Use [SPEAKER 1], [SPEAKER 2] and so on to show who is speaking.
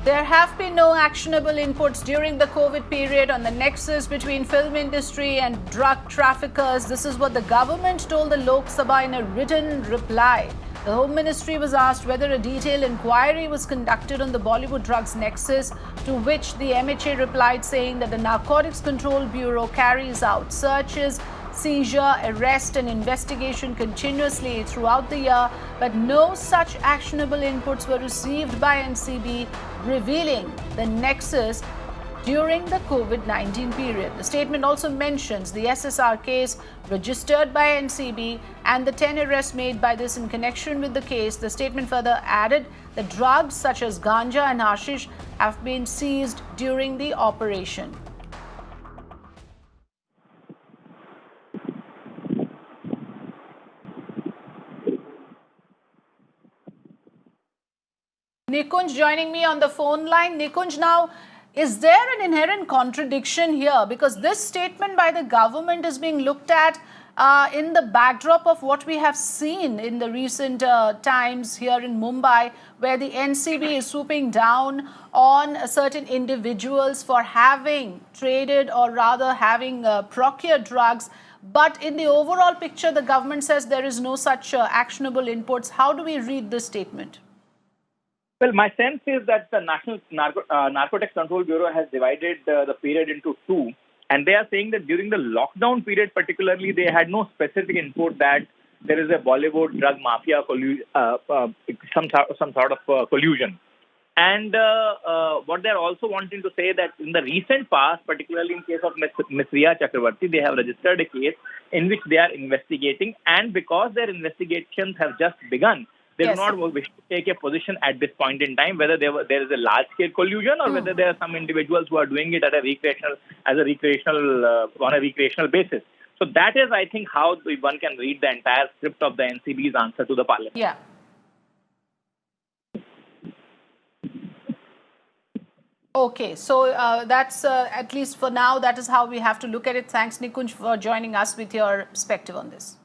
[SPEAKER 1] There have been no actionable inputs during the COVID period on the nexus between film industry and drug traffickers. This is what the government told the Lok Sabha in a written reply. The Home Ministry was asked whether a detailed inquiry was conducted on the Bollywood drugs nexus, to which the MHA replied saying that the Narcotics Control Bureau carries out searches, seizure, arrest and investigation continuously throughout the year, but no such actionable inputs were received by NCB revealing the nexus during the COVID-19 period. The statement also mentions the SSR case registered by NCB and the 10 arrests made by this in connection with the case. The statement further added that drugs such as ganja and hashish have been seized during the operation. Nikunj joining me on the phone line. Nikunj, now, is there an inherent contradiction here? Because this statement by the government is being looked at in the backdrop of what we have seen in the recent times here in Mumbai, where the NCB is swooping down on certain individuals for having traded or rather having procured drugs. But in the overall picture, the government says there is no such actionable inputs. How do we read this statement?
[SPEAKER 2] Well, my sense is that the National Narcotics Control Bureau has divided the period into two. And they are saying that during the lockdown period, particularly, they had no specific input that there is a Bollywood drug mafia, some sort of collusion. And what they're also wanting to say that in the recent past, particularly in case of Ms. Riya Chakravarti, they have registered a case in which they are investigating. And because their investigations have just begun, they do not wish to take a position at this point in time whether there is a large-scale collusion or whether there are some individuals who are doing it on a recreational basis. So that is, I think, how one can read the entire script of the NCB's answer to the Parliament.
[SPEAKER 1] Yeah. Okay, so that's at least for now, that is how we have to look at it. Thanks, Nikunj, for joining us with your perspective on this.